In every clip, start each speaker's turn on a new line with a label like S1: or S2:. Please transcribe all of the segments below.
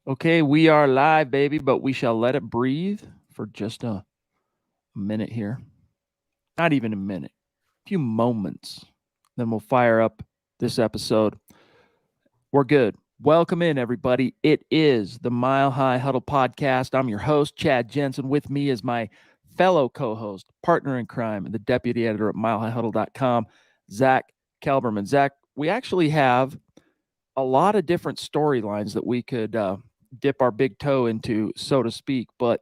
S1: Okay, we are live, baby, but we shall let it breathe for just a minute here. Not even a minute, a few moments. Then we'll fire up this episode. We're good. Welcome in, everybody. It is the Mile High Huddle podcast. I'm your host, Chad Jensen. With me is my fellow co host, partner in crime, and the deputy editor at milehighhuddle.com, Zack Kelberman. Zack, we actually have a lot of different storylines that we could dip our big toe into, so to speak. But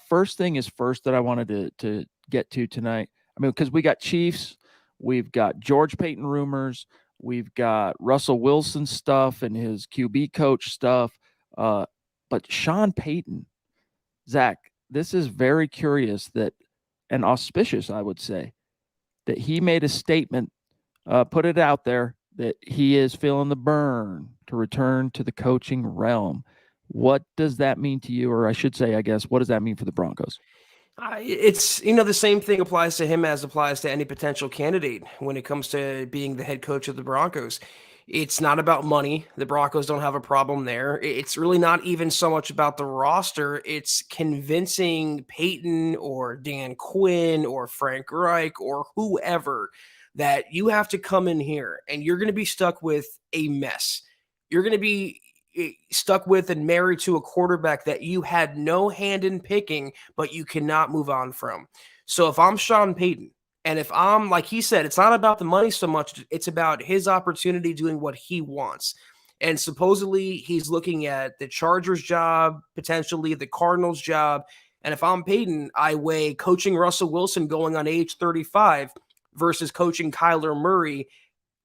S1: first thing is first that I wanted to get to tonight. I mean, because we got Chiefs, we've got George Paton rumors, we've got Russell Wilson stuff and his QB coach stuff. But Sean Payton, Zack, this is very curious that and auspicious, I would say, that he made a statement, put it out there that he is feeling the burn to return to the coaching realm. What does that mean to you? Or I should say, I guess, what does that mean for the Broncos?
S2: It's the same thing applies to him as applies to any potential candidate when it comes to being the head coach of the Broncos. It's not about money. The Broncos don't have a problem there. It's really not even so much about the roster. It's convincing Peyton or Dan Quinn or Frank Reich or whoever that you have to come in here and you're going to be stuck with a mess. You're going to be stuck with and married to a quarterback that you had no hand in picking, but you cannot move on from. So if I'm Sean Payton, and if I'm, like he said, it's not about the money so much, it's about his opportunity doing what he wants. And supposedly he's looking at the Chargers job, potentially the Cardinals job. And if I'm Payton, I weigh coaching Russell Wilson going on age 35 versus coaching Kyler Murray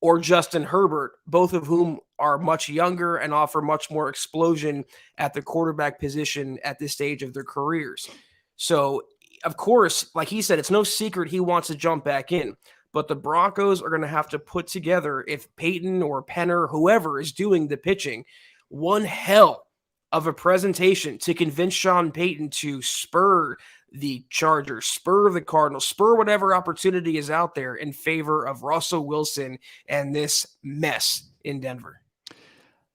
S2: or Justin Herbert, both of whom are much younger and offer much more explosion at the quarterback position at this stage of their careers. So, of course, like he said, it's no secret he wants to jump back in. But the Broncos are going to have to put together, if Peyton or Penner, whoever is doing the pitching, one hell of a presentation to convince Sean Payton to spur the Chargers, spur the Cardinals, spur whatever opportunity is out there in favor of Russell Wilson and this mess in Denver.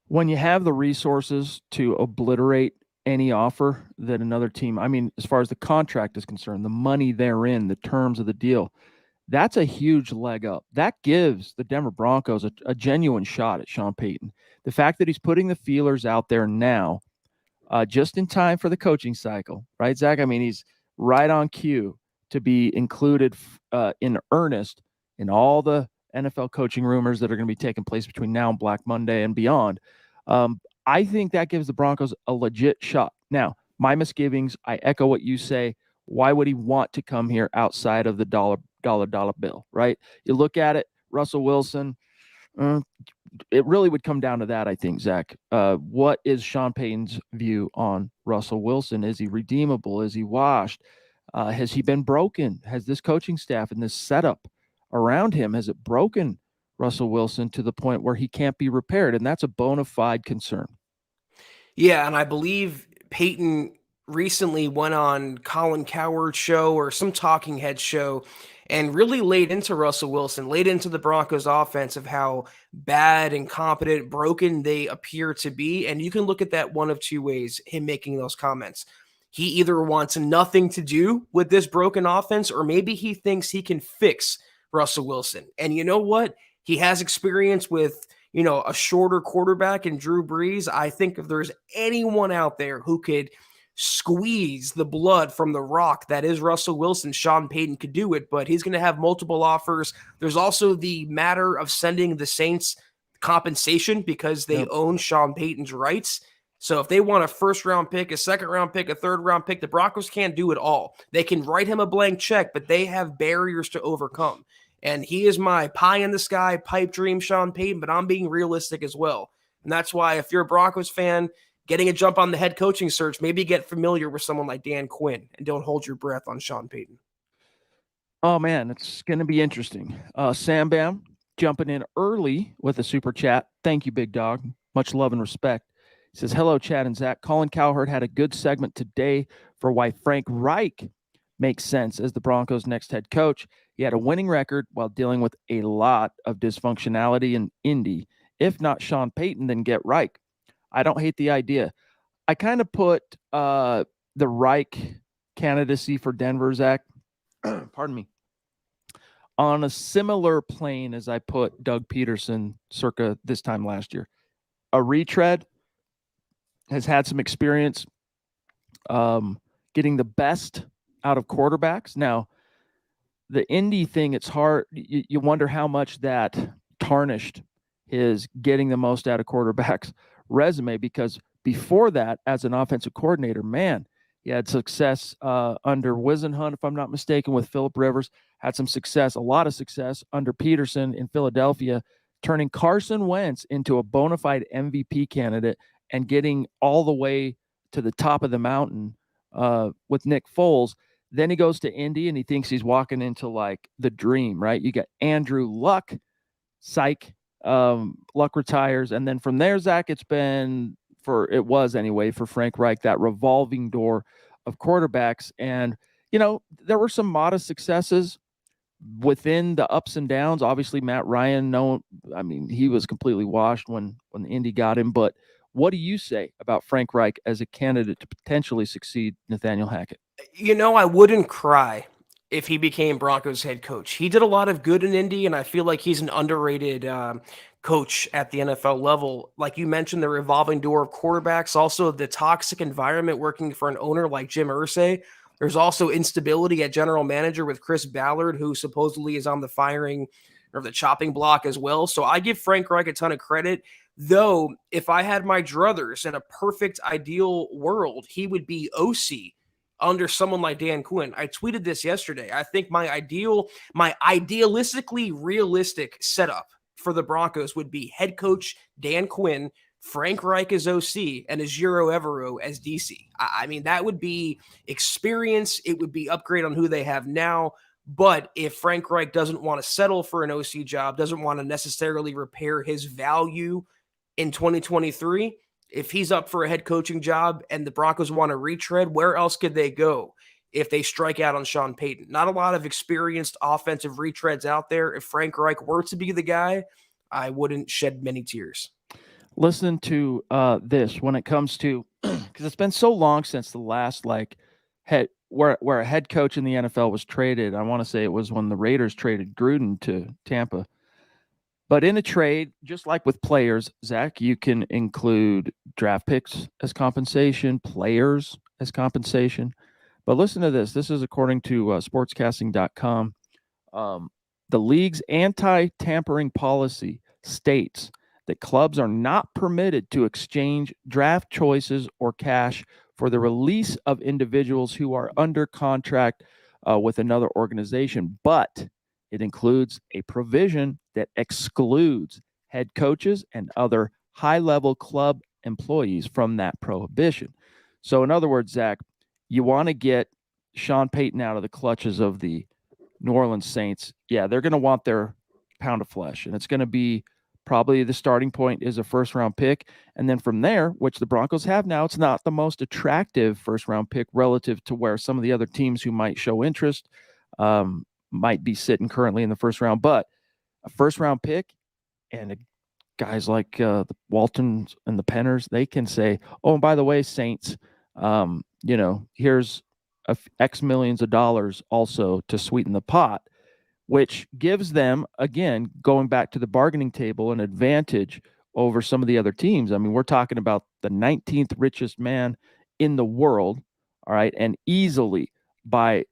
S1: When you have the resources to obliterate any offer that another team, I mean, as far as the contract is concerned, the money therein, the terms of the deal, that's a huge leg up. That gives the Denver Broncos a genuine shot at Sean Payton. The fact that he's putting the feelers out there now, just in time for the coaching cycle, right, Zack? I mean, he's right on cue to be included in earnest in all the NFL coaching rumors that are going to be taking place between now and Black Monday and beyond. I think that gives the Broncos a legit shot. Now, my misgivings, I echo what you say. Why would he want to come here outside of the dollar bill, right? You look at it, Russell Wilson, it really would come down to that, I think, Zack. What is Sean Payton's view on Russell Wilson? Is he redeemable? Is he washed? Has he been broken? Has this coaching staff and this setup around him, has it broken Russell Wilson to the point where he can't be repaired? And that's a bona fide concern.
S2: Yeah, and I believe Peyton recently went on Colin Cowherd's show or some talking head show and really laid into Russell Wilson, laid into the Broncos offense of how bad, incompetent, broken they appear to be. And you can look at that one of two ways, him making those comments. He either wants nothing to do with this broken offense, or maybe he thinks he can fix Russell Wilson. And you know what? He has experience with a shorter quarterback in Drew Brees. I think if there's anyone out there who could squeeze the blood from the rock that is Russell Wilson, Sean Payton could do it, but he's going to have multiple offers. There's also the matter of sending the Saints compensation because they own Sean Payton's rights. So if they want a first-round pick, a second-round pick, a third-round pick, the Broncos can't do it all. They can write him a blank check, but they have barriers to overcome. And he is my pie-in-the-sky pipe dream, Sean Payton, but I'm being realistic as well. And that's why if you're a Broncos fan getting a jump on the head coaching search, maybe get familiar with someone like Dan Quinn and don't hold your breath on Sean Payton.
S1: Oh, man, it's going to be interesting. Sam Bam jumping in early with a super chat. Thank you, big dog. Much love and respect. He says, hello, Chad and Zack. Colin Cowherd had a good segment today for why Frank Reich makes sense as the Broncos' next head coach. He had a winning record while dealing with a lot of dysfunctionality in Indy. If not Sean Payton, then get Reich. I don't hate the idea. I kind of put the Reich candidacy for Denver, Zach, pardon me, on a similar plane as I put Doug Peterson circa this time last year. A retread, has had some experience getting the best out of quarterbacks. Now, the Indy thing, it's hard. You wonder how much that tarnished his getting the most out of quarterbacks resume, because before that, as an offensive coordinator, man, he had success under Wisenhunt, if I'm not mistaken, with Phillip Rivers, had some success, a lot of success under Peterson in Philadelphia, turning Carson Wentz into a bona fide MVP candidate and getting all the way to the top of the mountain with Nick Foles. Then he goes to Indy and he thinks he's walking into like the dream, right? You got Andrew Luck, psych, Luck retires. And then from there, Zach, it was anyway, for Frank Reich, that revolving door of quarterbacks. And, there were some modest successes within the ups and downs. Obviously, Matt Ryan, he was completely washed when Indy got him. But what do you say about Frank Reich as a candidate to potentially succeed Nathaniel Hackett?
S2: I wouldn't cry if he became Broncos head coach. He did a lot of good in Indy, and I feel like he's an underrated coach at the NFL level. Like you mentioned, the revolving door of quarterbacks, also the toxic environment working for an owner like Jim Irsay. There's also instability at general manager with Chris Ballard, who supposedly is on the firing or the chopping block as well. So I give Frank Reich a ton of credit. Though, if I had my druthers in a perfect ideal world, he would be OC under someone like Dan Quinn. I tweeted this yesterday. I think my idealistically realistic setup for the Broncos would be head coach Dan Quinn, Frank Reich as OC, and Ejiro Evero as DC. That would be experience. It would be upgrade on who they have now. But if Frank Reich doesn't want to settle for an OC job, doesn't want to necessarily repair his value in 2023, if he's up for a head coaching job and the Broncos want to retread, where else could they go if they strike out on Sean Payton? Not a lot of experienced offensive retreads out there. If Frank Reich were to be the guy, I wouldn't shed many tears.
S1: Listen to this when it comes to, because it's been so long since the last where a head coach in the NFL was traded. I want to say it was when the Raiders traded Gruden to Tampa. But in a trade, just like with players, Zach, you can include draft picks as compensation, players as compensation. But listen to this. This is according to sportscasting.com. The league's anti-tampering policy states that clubs are not permitted to exchange draft choices or cash for the release of individuals who are under contract with another organization. But it includes a provision that excludes head coaches and other high-level club employees from that prohibition. So in other words, Zach, you want to get Sean Payton out of the clutches of the New Orleans Saints. Yeah, they're going to want their pound of flesh, and it's going to be probably the starting point is a first-round pick. And then from there, which the Broncos have now, it's not the most attractive first-round pick relative to where some of the other teams who might show interest might be sitting currently in the first round. But a first-round pick and guys like the Waltons and the Penners, they can say, oh, and by the way, Saints, here's X millions of dollars also to sweeten the pot, which gives them, again, going back to the bargaining table, an advantage over some of the other teams. We're talking about the 19th richest man in the world, all right, and easily by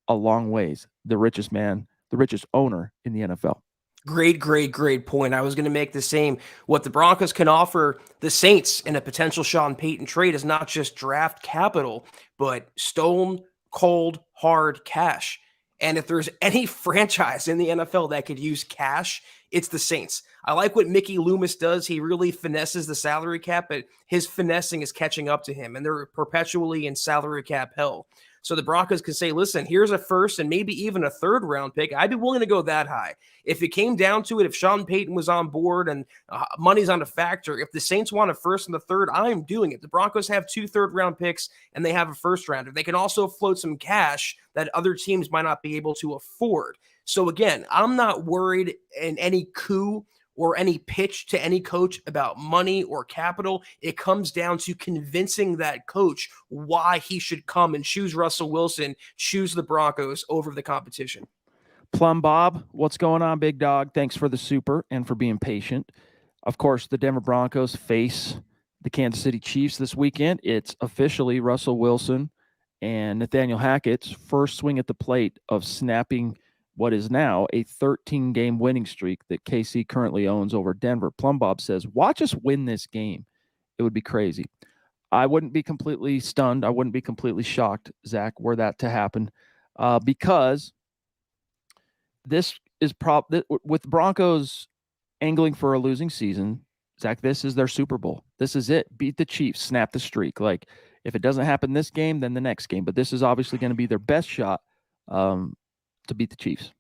S1: a long ways the richest man, the richest owner in the NFL.
S2: Great point. I was going to make the same. What the Broncos can offer the Saints in a potential Sean Payton trade is not just draft capital, but stone cold hard cash. And if there's any franchise in the NFL that could use cash, it's the Saints. I like what Mickey Loomis does. He really finesses the salary cap, but his finessing is catching up to him, and they're perpetually in salary cap hell. So the Broncos can say, listen, here's a first and maybe even a third round pick. I'd be willing to go that high. If it came down to it, if Sean Payton was on board and money's on a factor, if the Saints want a first and a third, I'm doing it. The Broncos have 2 third-round picks and they have a first rounder. They can also float some cash that other teams might not be able to afford. So again, I'm not worried in any coup or any pitch to any coach about money or capital. It comes down to convincing that coach why he should come and choose Russell Wilson, choose the Broncos over the competition.
S1: Plum Bob, what's going on, big dog? Thanks for the super and for being patient. Of course, the Denver Broncos face the Kansas City Chiefs this weekend. It's officially Russell Wilson and Nathaniel Hackett's first swing at the plate of snapping what is now a 13-game winning streak that KC currently owns over Denver. Plum Bob says, watch us win this game. It would be crazy. I wouldn't be completely stunned. I wouldn't be completely shocked, Zach, were that to happen, because this is with Broncos angling for a losing season. Zach, this is their Super Bowl. This is it. Beat the Chiefs, snap the streak. Like, if it doesn't happen this game, then the next game. But this is obviously going to be their best shot to beat the Chiefs.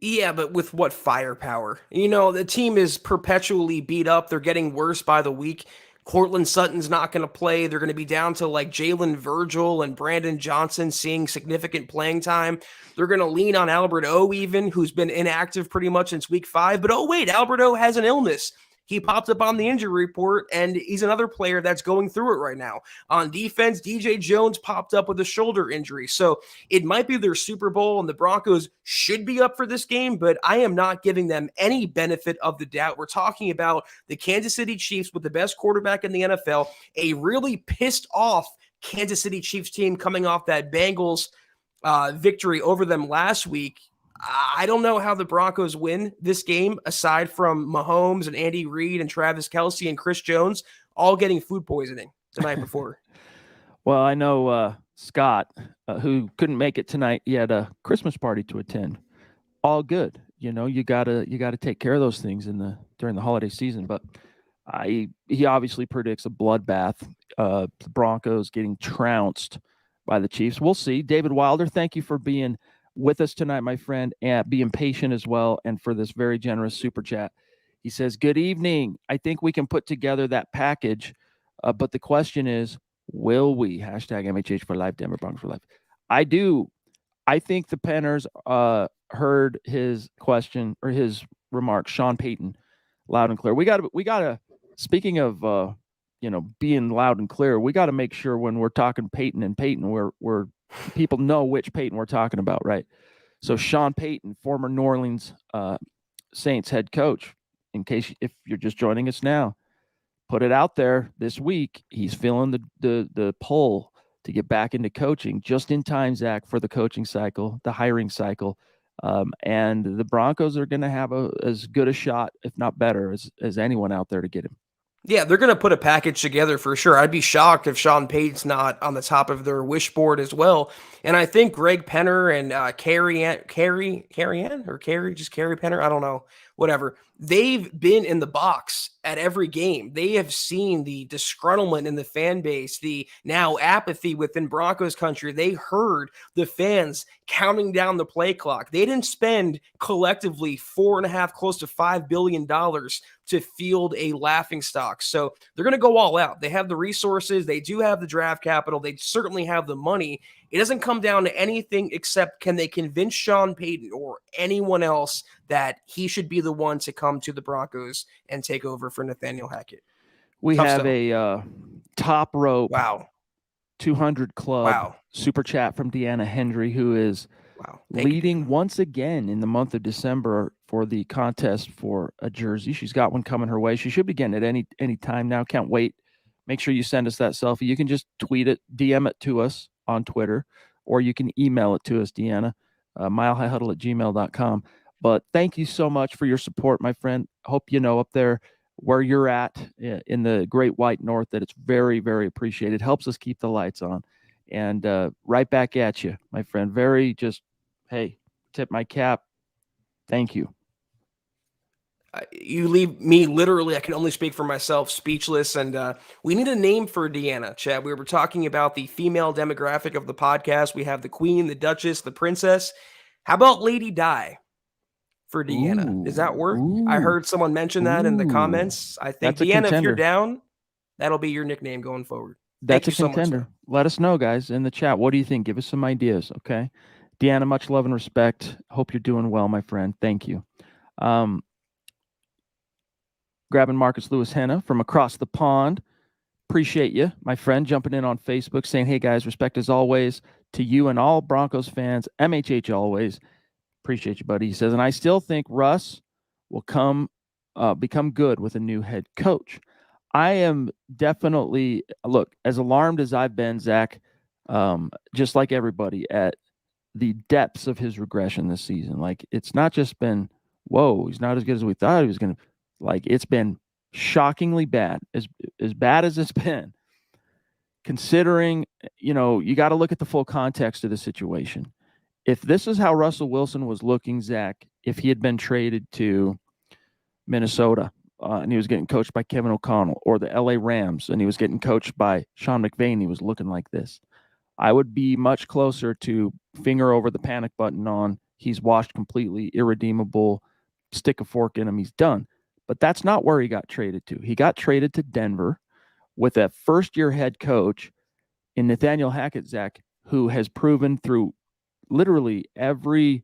S2: Yeah, but with what firepower? The team is perpetually beat up. They're getting worse by the week. Cortland Sutton's not going to play. They're going to be down to like Jalen Virgil and Brandon Johnson seeing significant playing time. They're going to lean on Albert O even, who's been inactive pretty much since week 5. But oh wait, Albert O has an illness. He popped up on the injury report, and he's another player that's going through it right now. On defense, DJ Jones popped up with a shoulder injury. So it might be their Super Bowl, and the Broncos should be up for this game, but I am not giving them any benefit of the doubt. We're talking about the Kansas City Chiefs with the best quarterback in the NFL, a really pissed off Kansas City Chiefs team coming off that Bengals victory over them last week. I don't know how the Broncos win this game, aside from Mahomes and Andy Reid and Travis Kelce and Chris Jones all getting food poisoning the night before.
S1: Well, I know Scott, who couldn't make it tonight. He had a Christmas party to attend. All good. You gotta take care of those things during the holiday season. But he obviously predicts a bloodbath. The Broncos getting trounced by the Chiefs. We'll see. David Wilder, thank you for being with us tonight, my friend, and being patient as well, and for this very generous super chat. He says, good evening. I think we can put together that package, but the question is, will we? Hashtag MHH for life, Denver Broncos for life. I do. I think the Penners heard his question or his remarks, Sean Paton, loud and clear. We gotta. Speaking of being loud and clear, we got to make sure when we're talking Paton and Paton, we're people know which Paton we're talking about, right? So Sean Paton, former New Orleans Saints head coach, if you're just joining us now, put it out there this week. He's feeling the pull to get back into coaching just in time, Zach, for the coaching cycle, the hiring cycle. And the Broncos are going to have as good a shot, if not better, as anyone out there to get him.
S2: Yeah, they're going to put a package together for sure. I'd be shocked if Sean Payton's not on the top of their wish board as well. And I think Greg Penner and Carrie Penner, I don't know, whatever. They've been in the box at every game. They have seen the disgruntlement in the fan base, the now apathy within Broncos country. They heard the fans counting down the play clock. They didn't spend collectively $4.5, close to $5 billion to field a laughingstock. So they're going to go all out. They have the resources. They do have the draft capital. They certainly have the money. It doesn't come down to anything except can they convince Sean Payton or anyone else that he should be the one to come to the Broncos and take over for Nathaniel Hackett.
S1: We have a top rope 200 club super chat from Deanna Hendry, who is leading once again in the month of December for the contest for a jersey. She's got one coming her way. She should be getting it any time now. Can't wait. Make sure you send us that selfie. You can just tweet it, DM it to us on Twitter, or you can email it to us, Deanna, milehighhuddle@gmail.com. But thank you so much for your support, my friend. Hope you know up there where you're at in the great white north that it's very, very appreciated. Helps us keep the lights on. And right back at you, my friend. Hey, tip my cap. Thank you.
S2: You leave me literally, I can only speak for myself, speechless. And we need a name for Deanna, Chad. We were talking about the female demographic of the podcast. We have the Queen, the Duchess, the Princess. How about Lady Di for Deanna? Does that work? I heard someone mention that in the comments. I think, Deanna, if you're down, that'll be your nickname going forward.
S1: That's a contender. So much, let us know, guys, in the chat. What do you think? Give us some ideas, okay? Deanna, much love and respect. Hope you're doing well, my friend. Thank you. grabbing Marcus Lewis Henna from across the pond. Appreciate you, my friend, jumping in on Facebook saying, hey, guys, respect as always to you and all Broncos fans. MHH always. Appreciate you, buddy. He says, and I still think Russ will become good with a new head coach. I am definitely, look, as alarmed as I've been, Zach, just like everybody, at the depths of his regression this season. Like, it's not just been, whoa, he's not as good as we thought he was going to. Like, it's been shockingly bad, as bad as it's been. Considering, you got to look at the full context of the situation. If this is how Russell Wilson was looking, Zach, if he had been traded to Minnesota and he was getting coached by Kevin O'Connell, or the LA Rams and he was getting coached by Sean McVay and he was looking like this, I would be much closer to finger over the panic button on he's washed completely, irredeemable, stick a fork in him, he's done. But that's not where he got traded to. He got traded to Denver with a first-year head coach in Nathaniel Hackett, Zach, who has proven through literally every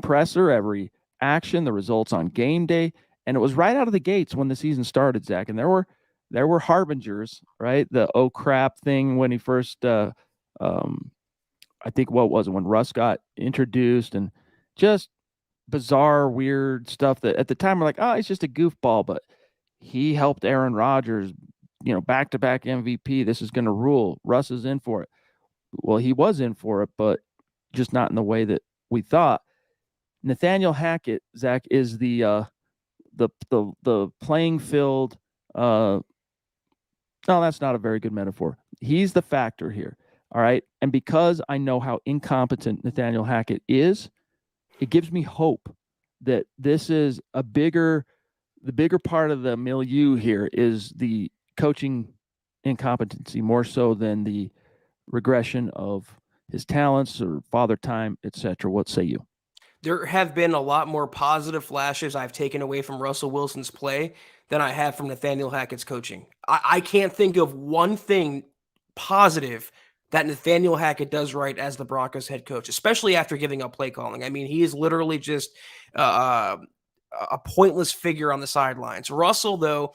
S1: presser, every action, the results on game day, and it was right out of the gates when the season started, Zach. And there were harbingers, right? The oh crap thing when he first, I think, what was it, when Russ got introduced, and just bizarre, weird stuff that at the time we're like, oh, he's just a goofball, but he helped Aaron Rodgers, back-to-back MVP. This is going to rule. Russ is in for it. Well, he was in for it, but just not in the way that we thought. Nathaniel Hackett, Zach, is the playing field. No, that's not a very good metaphor. He's the factor here. All right. And because I know how incompetent Nathaniel Hackett is, it gives me hope that this is the bigger part of the milieu here is the coaching incompetency, more so than the regression of his talents or father time, etc. What say you?
S2: There have been a lot more positive flashes I've taken away from Russell Wilson's play than I have from Nathaniel Hackett's coaching. I can't think of one thing positive that Nathaniel Hackett does right as the Broncos head coach, especially after giving up play calling. I mean, he is literally just a pointless figure on the sidelines. Russell, though,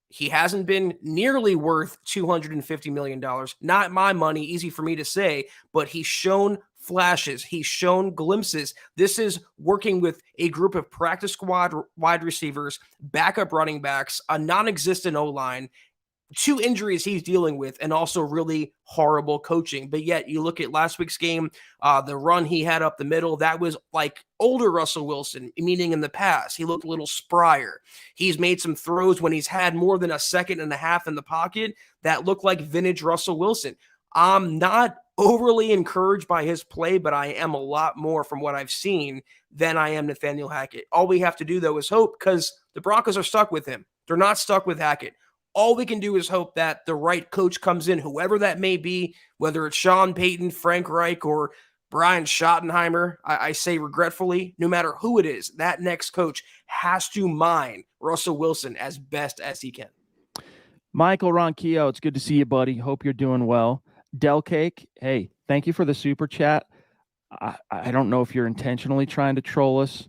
S2: he hasn't been nearly worth $250 million. Not my money, easy for me to say, but he's shown flashes. He's shown glimpses. This is working with a group of practice squad wide receivers, backup running backs, a non-existent O-line, 2 injuries he's dealing with, and also really horrible coaching. But yet you look at last week's game, the run he had up the middle, that was like older Russell Wilson, meaning in the past. He looked a little sprier. He's made some throws when he's had more than a second and a half in the pocket that look like vintage Russell Wilson. I'm not overly encouraged by his play, but I am a lot more from what I've seen than I am Nathaniel Hackett. All we have to do, though, is hope, because the Broncos are stuck with him. They're not stuck with Hackett. All we can do is hope that the right coach comes in, whoever that may be, whether it's Sean Payton, Frank Reich, or Brian Schottenheimer. I say regretfully, no matter who it is, that next coach has to mine Russell Wilson as best as he can.
S1: Michael Ronquillo, it's good to see you, buddy. Hope you're doing well. Del Cake, hey, thank you for the super chat. I don't know if you're intentionally trying to troll us.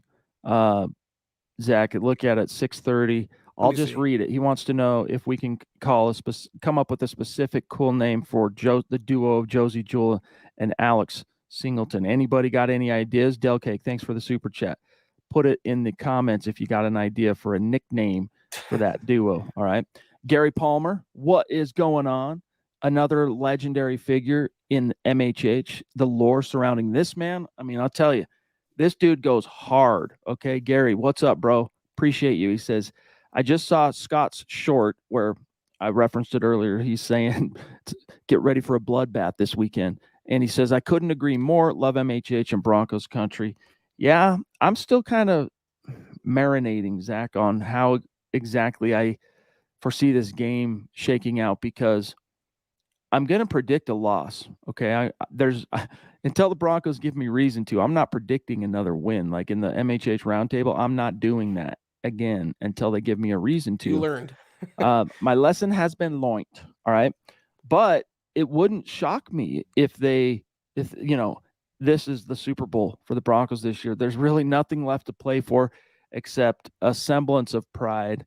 S1: Zach, look at it, 6:30. I'll just read it. He wants to know if we can come up with a specific cool name for the duo of Josie Jewell and Alex Singleton. Anybody got any ideas? Del Cake, thanks for the super chat. Put it in the comments if you got an idea for a nickname for that duo. All right. Gary Palmer, what is going on? Another legendary figure in MHH. The lore surrounding this man, I mean, I'll tell you, this dude goes hard. Okay, Gary, what's up, bro? Appreciate you. He says, I just saw Scott's short where I referenced it earlier. He's saying, get ready for a bloodbath this weekend. And he says, I couldn't agree more. Love MHH and Broncos country. Yeah, I'm still kind of marinating, Zach, on how exactly I foresee this game shaking out, because I'm going to predict a loss. Okay. Until the Broncos give me reason to, I'm not predicting another win. Like in the MHH roundtable, I'm not doing that again until they give me a reason to.
S2: You learned.
S1: My lesson has been learned. All right. But it wouldn't shock me if this is the Super Bowl for the Broncos this year. There's really nothing left to play for except a semblance of pride.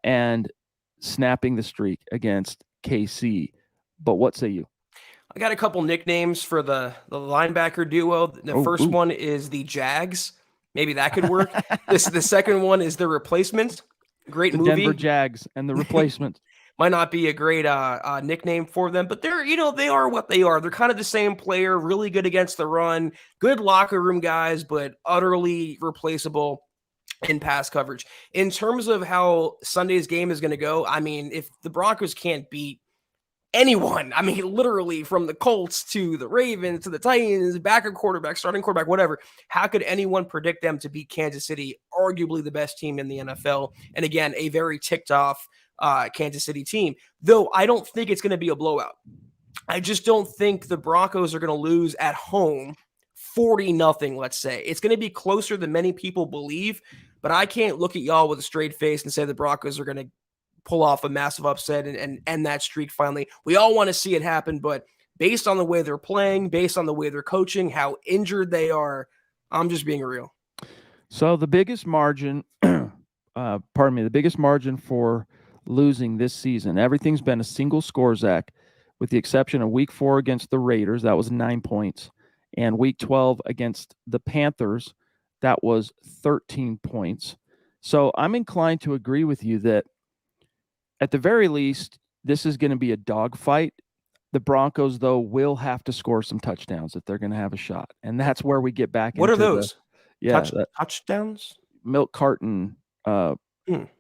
S1: and snapping the streak against KC. But what say you?
S2: I got a couple nicknames for the linebacker duo. The first one is the Jags. Maybe that could work. The second one is the Replacements. Great
S1: the
S2: movie.
S1: Denver Jags and the Replacements.
S2: Might not be a great nickname for them, but they're, they are what they are. They're kind of the same player, really good against the run, good locker room guys, but utterly replaceable in pass coverage. In terms of how Sunday's game is going to go, I mean, if the Broncos can't beat anyone, I mean, literally from the Colts to the Ravens to the Titans, backup quarterback, starting quarterback, whatever, how could anyone predict them to beat Kansas City, arguably the best team in the NFL? And again, a very ticked off Kansas City team, though I don't think it's going to be a blowout. I just don't think the Broncos are going to lose at home 40-0, let's say. It's going to be closer than many people believe, but I can't look at y'all with a straight face and say the Broncos are going to pull off a massive upset and end that streak finally. We all want to see it happen, but based on the way they're playing, based on the way they're coaching, how injured they are, I'm just being real.
S1: So the biggest margin, the biggest margin for losing this season, everything's been a single score, Zach, with the exception of week 4 against the Raiders, that was 9 points, and week 12 against the Panthers, that was 13 points. So I'm inclined to agree with you that at the very least, this is going to be a dogfight. The Broncos, though, will have to score some touchdowns if they're going to have a shot. And that's where we get back
S2: what
S1: into
S2: are those? Touchdowns?
S1: Milk carton.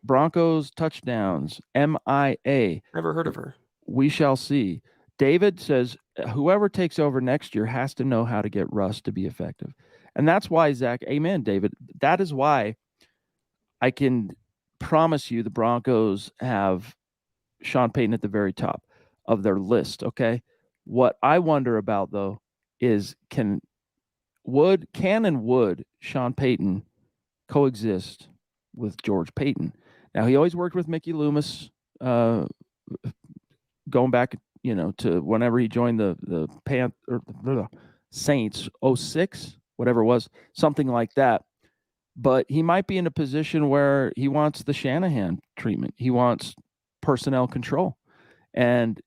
S1: Broncos touchdowns. MIA.
S2: Never heard of her.
S1: We shall see. David says whoever takes over next year has to know how to get Russ to be effective. And that's why, Zach, amen, David. That is why I can promise you the Broncos have Sean Payton at the very top of their list, okay? What I wonder about, though, is can and would Sean Payton coexist with George Payton? Now, he always worked with Mickey Loomis, going back, to whenever he joined the Saints, 06, whatever it was, something like that. But he might be in a position where he wants the Shanahan treatment. He wants personnel control. And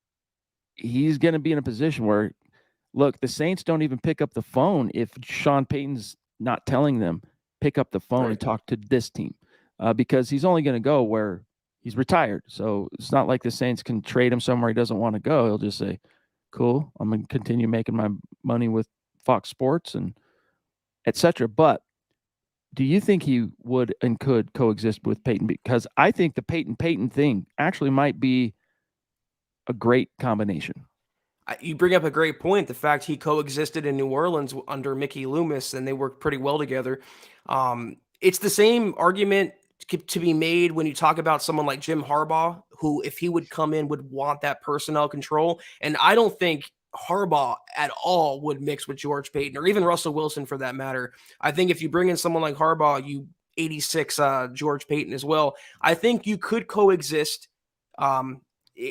S1: he's going to be in a position where, look, the Saints don't even pick up the phone if Sean Payton's not telling them, pick up the phone and talk to this team, because he's only going to go where he's retired. So it's not like the Saints can trade him somewhere he doesn't want to go. He'll just say, cool, I'm going to continue making my money with Fox Sports and et cetera. But do you think he would and could coexist with Payton? Because I think the Payton thing actually might be a great combination.
S2: You bring up a great point. The fact he coexisted in New Orleans under Mickey Loomis and they worked pretty well together. It's the same argument to be made when you talk about someone like Jim Harbaugh, who, if he would come in, would want that personnel control. And I don't think Harbaugh at all would mix with George Payton or even Russell Wilson for that matter. I think if you bring in someone like Harbaugh, you 86 George Payton as well, I think you could coexist.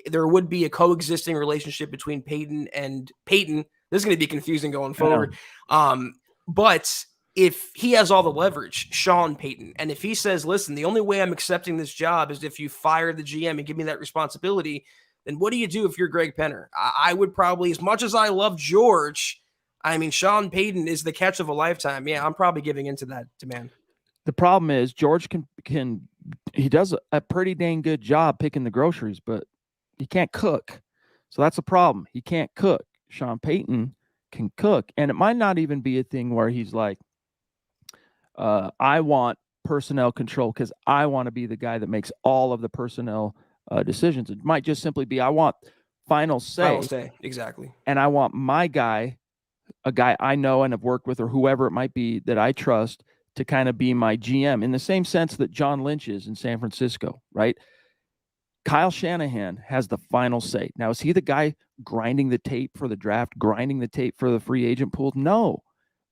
S2: There would be a coexisting relationship between Payton and Payton. This is going to be confusing going forward. But if he has all the leverage, Sean Payton, and if he says, listen, the only way I'm accepting this job is if you fire the GM and give me that responsibility, then what do you do if you're Greg Penner? I would probably, as much as I love George, I mean, Sean Payton is the catch of a lifetime. Yeah, I'm probably giving into that demand.
S1: The problem is George he does a pretty dang good job picking the groceries, but he can't cook. So that's a problem. He can't cook. Sean Payton can cook. And it might not even be a thing where he's like, I want personnel control because I want to be the guy that makes all of the personnel decisions. It might just simply be, I want final say.
S2: Final say, exactly.
S1: And I want my guy, a guy I know and have worked with or whoever it might be that I trust to kind of be my GM in the same sense that John Lynch is in San Francisco, right? Kyle Shanahan has the final say. Now, is he the guy grinding the tape for the draft, grinding the tape for the free agent pool? No.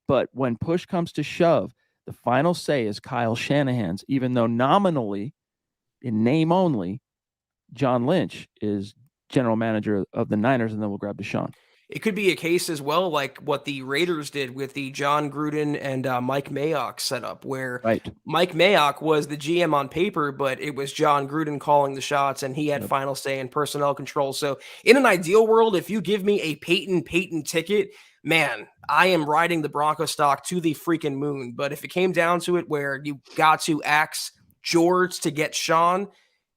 S1: But when push comes to shove, the final say is Kyle Shanahan's, even though nominally, in name only, John Lynch is general manager of the Niners, and then we'll grab Deshaun.
S2: It could be a case as well, like what the Raiders did with the John Gruden and Mike Mayock setup, where
S1: Right.
S2: Mike Mayock was the GM on paper, but it was John Gruden calling the shots, and he had
S1: Yep.
S2: final say in personnel control. So, in an ideal world, if you give me a Peyton ticket, man, I am riding the Bronco stock to the freaking moon. But if it came down to it, where you got to axe George to get Sean,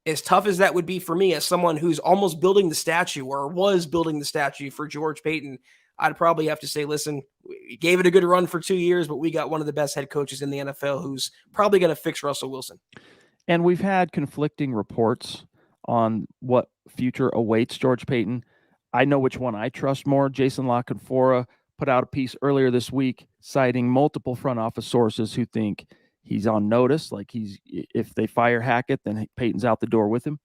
S2: as tough as that would be for me as someone who's almost building the statue or was building the statue for George Paton, I'd probably have to say, listen, we gave it a good run for 2 years, but we got one of the best head coaches in the NFL who's probably going to fix Russell Wilson.
S1: And we've had conflicting reports on what future awaits George Paton. I know which one I trust more. Jason La Canfora put out a piece earlier this week citing multiple front office sources who think he's on notice, like if they fire Hackett, then Peyton's out the door with him.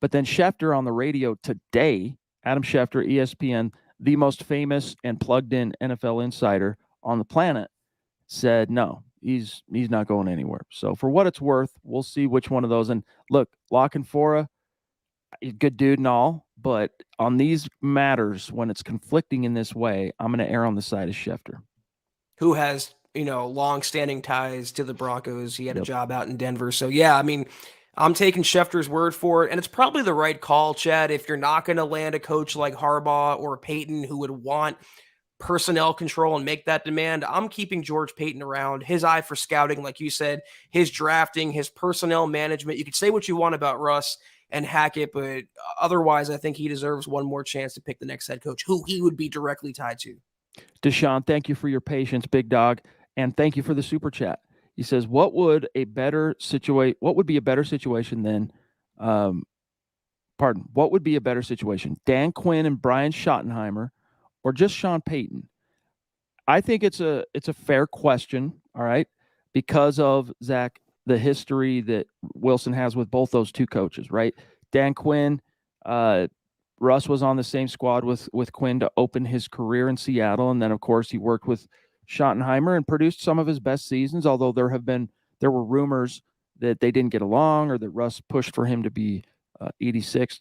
S1: But then Schefter on the radio today, Adam Schefter, ESPN, the most famous and plugged in NFL insider on the planet, said no, he's not going anywhere. So for what it's worth, we'll see which one of those. And look, La Canfora, good dude and all, but on these matters, when it's conflicting in this way, I'm going to err on the side of Schefter,
S2: who has long-standing ties to the Broncos. He had a
S1: Yep.
S2: job out in Denver. So, yeah, I mean, I'm taking Schefter's word for it, and it's probably the right call, Chad, if you're not going to land a coach like Harbaugh or Peyton who would want personnel control and make that demand. I'm keeping George Paton around. His eye for scouting, like you said, his drafting, his personnel management. You could say what you want about Russ and Hackett, but otherwise, I think he deserves one more chance to pick the next head coach who he would be directly tied to.
S1: Deshaun, thank you for your patience, big dog, and thank you for the super chat. He says, "What would be a better situation than, what would be a better situation, Dan Quinn and Brian Schottenheimer, or just Sean Payton?" I think it's a fair question. All right, because of Zach, the history that Wilson has with both those two coaches. Right, Dan Quinn. Russ was on the same squad with Quinn to open his career in Seattle, and then of course he worked with Schottenheimer and produced some of his best seasons. Although there were rumors that they didn't get along or that Russ pushed for him to be 86th.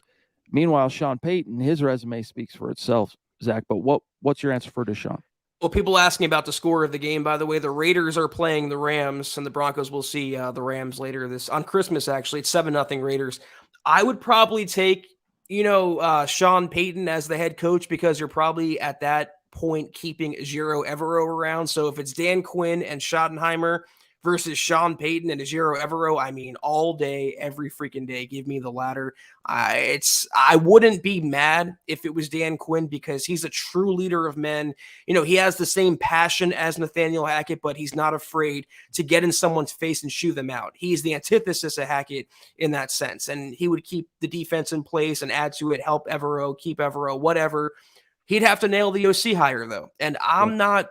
S1: Meanwhile, Sean Payton, his resume speaks for itself, Zach. But what's your answer for Deshaun?
S2: Well, people asking about the score of the game, by the way, the Raiders are playing the Rams, and the Broncos will see the Rams later on Christmas, actually. It's 7-0 Raiders. I would probably take, Sean Payton as the head coach because you're probably at that point keeping Ejiro Evero around. So if it's Dan Quinn and Schottenheimer versus Sean Payton and Ejiro Evero, I mean, all day, every freaking day, give me the latter. I wouldn't be mad if it was Dan Quinn because he's a true leader of men. He has the same passion as Nathaniel Hackett, but he's not afraid to get in someone's face and shoo them out. He's the antithesis of Hackett in that sense, and he would keep the defense in place and add to it, help Evero, keep Evero, whatever. He'd have to nail the OC hire, though, and I'm not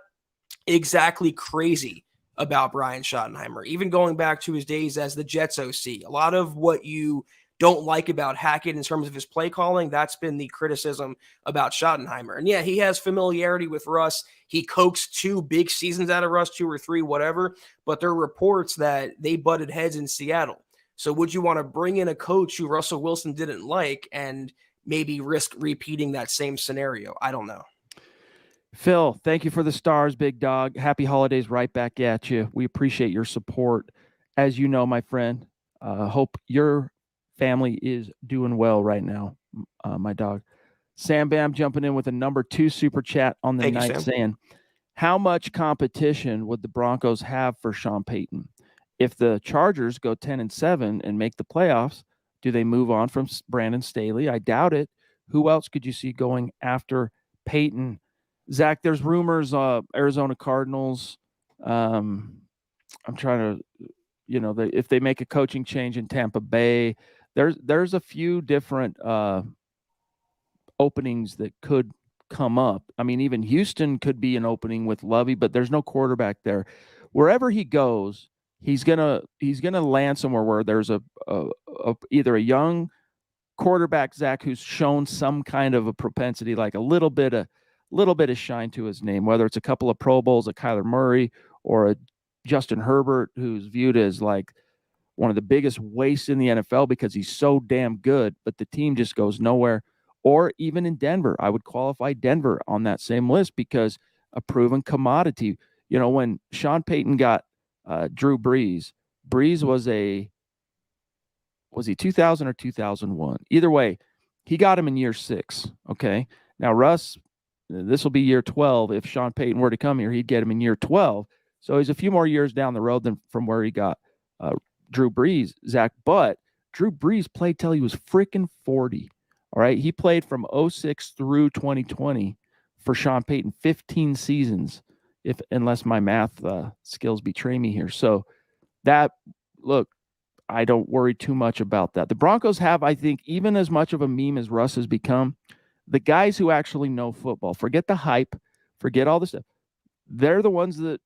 S2: exactly crazy about Brian Schottenheimer, even going back to his days as the Jets OC. A lot of what you don't like about Hackett in terms of his play calling, that's been the criticism about Schottenheimer. And yeah, he has familiarity with Russ. He coaxed 2 big seasons out of Russ, 2 or 3, whatever, but there are reports that they butted heads in Seattle. So would you want to bring in a coach who Russell Wilson didn't like and maybe risk repeating that same scenario? I don't know.
S1: Phil, thank you for the stars, big dog. Happy holidays right back at you. We appreciate your support. As you know, my friend, hope your family is doing well right now, my dog. Sam Bam jumping in with a number 2 super chat on the night, saying, how much competition would the Broncos have for Sean Payton? If the Chargers go 10-7 and make the playoffs, do they move on from Brandon Staley? I doubt it. Who else could you see going after Payton? Zach, there's rumors, Arizona Cardinals. I'm trying to, if they make a coaching change in Tampa Bay, there's a few different openings that could come up. I mean, even Houston could be an opening with Lovey, but there's no quarterback there. Wherever he goes, he's gonna land somewhere where there's either a young quarterback, Zach, who's shown some kind of a propensity, like a little bit of shine to his name, whether it's a couple of Pro Bowls, a Kyler Murray, or a Justin Herbert, who's viewed as like one of the biggest wastes in the NFL because he's so damn good, but the team just goes nowhere. or even in Denver. I would qualify Denver on that same list because a proven commodity. When Sean Payton got Drew Brees, Brees was he 2000 or 2001? Either way, he got him in year 6. Okay. Now, Russ, this will be year 12. If Sean Payton were to come here, he'd get him in year 12. So he's a few more years down the road than from where he got Drew Brees, Zach. But Drew Brees played till he was freaking 40. All right. He played from 06 through 2020 for Sean Payton, 15 seasons, unless my math skills betray me here. So look, I don't worry too much about that. The Broncos have, I think, even as much of a meme as Russ has become, the guys who actually know football, forget the hype, forget all this stuff. They're the ones that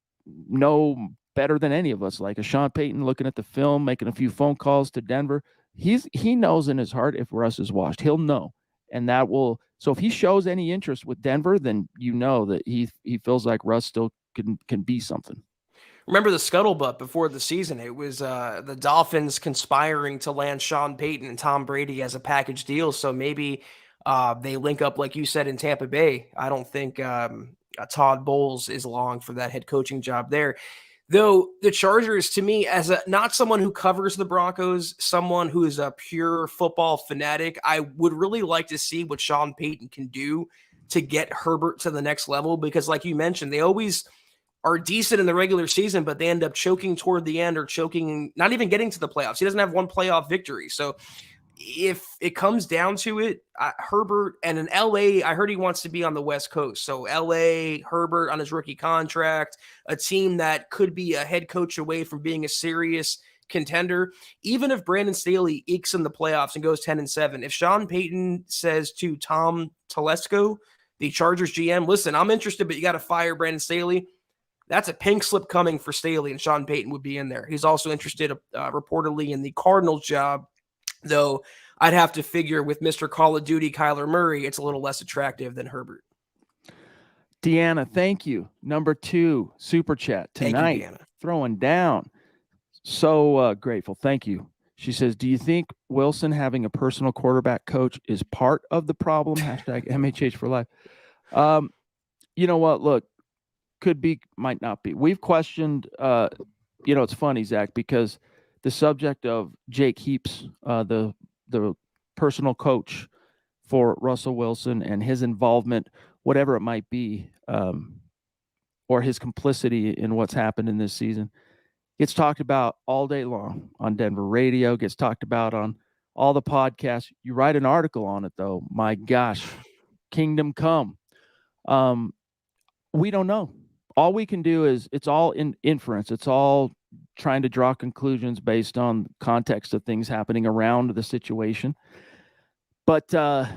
S1: know better than any of us, like a Sean Payton looking at the film, making a few phone calls to Denver. He knows in his heart if Russ is washed. He'll know. And that will – so if he shows any interest with Denver, then you know that he feels like Russ still can be something.
S2: Remember the scuttlebutt before the season? It was the Dolphins conspiring to land Sean Payton and Tom Brady as a package deal. So maybe they link up, like you said, in Tampa Bay. I don't think Todd Bowles is long for that head coaching job there. Though the Chargers, to me, as not someone who covers the Broncos, someone who is a pure football fanatic, I would really like to see what Sean Payton can do to get Herbert to the next level. Because like you mentioned, they always are decent in the regular season, but they end up choking toward the end or choking, not even getting to the playoffs. He doesn't have one playoff victory. So if it comes down to it, Herbert and in LA, I heard he wants to be on the West Coast. So LA, Herbert on his rookie contract, a team that could be a head coach away from being a serious contender. Even if Brandon Staley ekes in the playoffs and goes 10-7, if Sean Payton says to Tom Telesco, the Chargers GM, listen, I'm interested, but you got to fire Brandon Staley. That's a pink slip coming for Staley, and Sean Payton would be in there. He's also interested reportedly in the Cardinals job, though I'd have to figure with Mr. Call of Duty, Kyler Murray, it's a little less attractive than Herbert.
S1: Deanna, thank you. Number 2, super chat tonight.
S2: Thank you, Deanna.
S1: Throwing down. So grateful. Thank you. She says, do you think Wilson having a personal quarterback coach is part of the problem? Hashtag MHH for life. You know what? Look, could be, might not be. We've questioned, it's funny, Zach, because the subject of Jake Heaps, the personal coach for Russell Wilson and his involvement, whatever it might be, or his complicity in what's happened in this season, gets talked about all day long on Denver radio, gets talked about on all the podcasts. You write an article on it, though. My gosh, kingdom come. We don't know. All we can do is it's all in inference. It's all trying to draw conclusions based on context of things happening around the situation. But I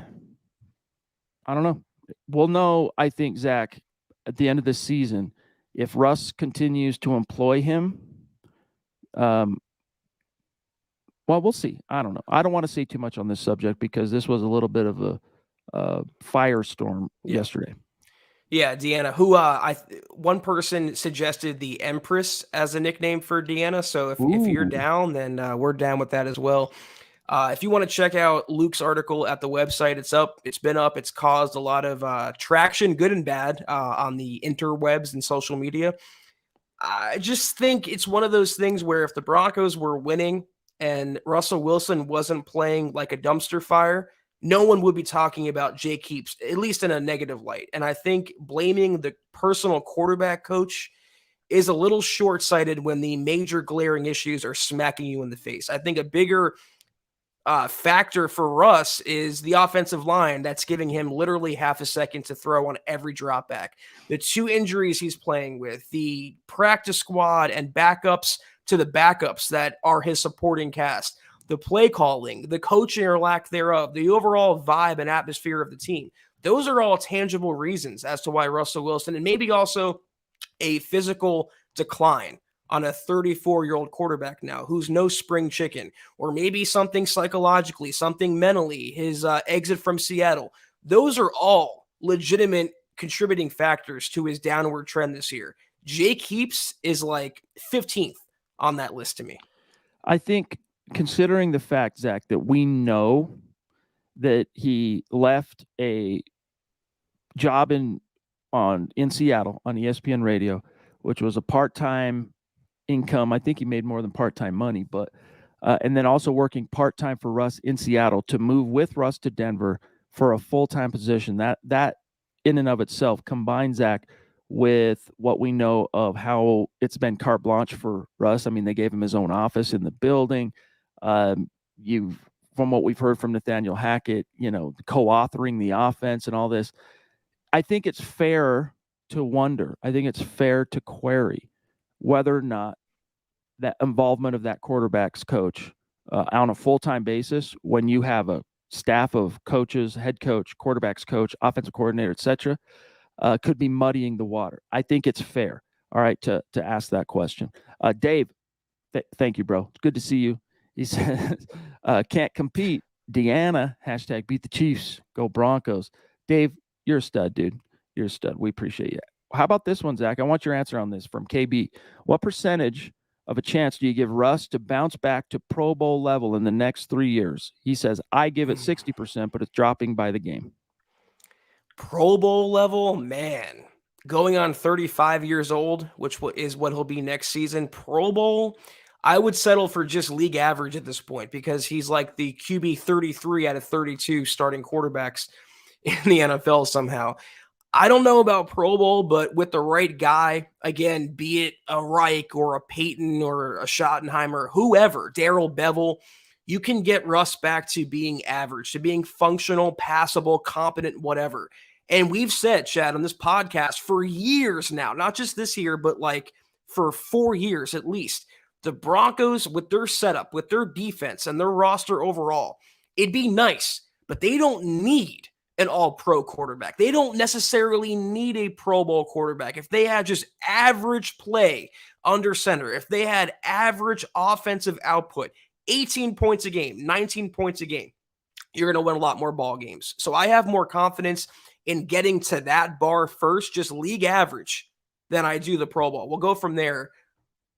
S1: don't know. We'll know, I think, Zach, at the end of the season, if Russ continues to employ him. Well, we'll see. I don't know. I don't want to say too much on this subject because this was a little bit of a firestorm yesterday.
S2: Yeah, Deanna, who one person suggested the Empress as a nickname for Deanna. So if you're down, then we're down with that as well. If you want to check out Luke's article at the website, it's up. It's been up. It's caused a lot of traction, good and bad, on the interwebs and social media. I just think it's one of those things where if the Broncos were winning and Russell Wilson wasn't playing like a dumpster fire, no one would be talking about Jake Heaps, at least in a negative light. And I think blaming the personal quarterback coach is a little short-sighted when the major glaring issues are smacking you in the face. I think a bigger factor for Russ is the offensive line that's giving him literally half a second to throw on every drop back. The 2 injuries he's playing with, the practice squad and backups to the backups that are his supporting cast, the play calling, the coaching or lack thereof, the overall vibe and atmosphere of the team. Those are all tangible reasons as to why Russell Wilson, and maybe also a physical decline on a 34-year-old quarterback now who's no spring chicken, or maybe something psychologically, something mentally, his exit from Seattle. Those are all legitimate contributing factors to his downward trend this year. Jake Heaps is like 15th on that list to me.
S1: I think, considering the fact, Zach, that we know that he left a job in Seattle on ESPN radio, which was a part-time income. I think he made more than part-time money, but and then also working part-time for Russ in Seattle to move with Russ to Denver for a full-time position. That in and of itself combines, Zach, with what we know of how it's been carte blanche for Russ. I mean, they gave him his own office in the building. From what we've heard from Nathaniel Hackett, co-authoring the offense and all this. I think it's fair to wonder. I think it's fair to query whether or not that involvement of that quarterback's coach on a full-time basis, when you have a staff of coaches, head coach, quarterback's coach, offensive coordinator, etc., could be muddying the water. I think it's fair, all right, to ask that question. Dave, thank you, bro. It's good to see you. He says, can't compete. Deanna, hashtag beat the Chiefs. Go Broncos. Dave, you're a stud, dude. You're a stud. We appreciate you. How about this one, Zach? I want your answer on this from KB. What percentage of a chance do you give Russ to bounce back to Pro Bowl level in the next 3 years? He says, I give it 60%, but it's dropping by the game.
S2: Pro Bowl level, man. Going on 35 years old, which is what he'll be next season. Pro Bowl, I would settle for just league average at this point because he's like the QB 33 out of 32 starting quarterbacks in the NFL somehow. I don't know about Pro Bowl, but with the right guy, again, be it a Reich or a Paton or a Schottenheimer, whoever, Darrell Bevel, you can get Russ back to being average, to being functional, passable, competent, whatever. And we've said, Chad, on this podcast for years now, not just this year, but like for 4 years at least, the Broncos with their setup, with their defense and their roster overall, it'd be nice, but they don't need an all-pro quarterback. They don't necessarily need a Pro Bowl quarterback. If they had just average play under center, if they had average offensive output, 18 points a game, 19 points a game, you're going to win a lot more ball games. So I have more confidence in getting to that bar first, just league average, than I do the Pro Bowl. We'll go from there.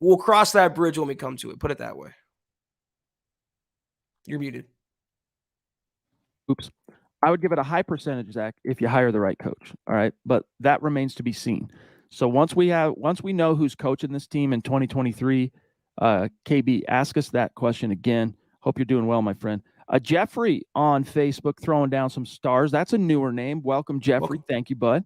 S2: We'll cross that bridge when we come to it. Put it that way. You're muted.
S1: Oops. I would give it a high percentage, Zach, if you hire the right coach. All right. But that remains to be seen. So once we know who's coaching this team in 2023, KB, ask us that question again. Hope you're doing well, my friend. Jeffrey on Facebook throwing down some stars. That's a newer name. Welcome, Jeffrey.
S2: Welcome.
S1: Thank you, bud.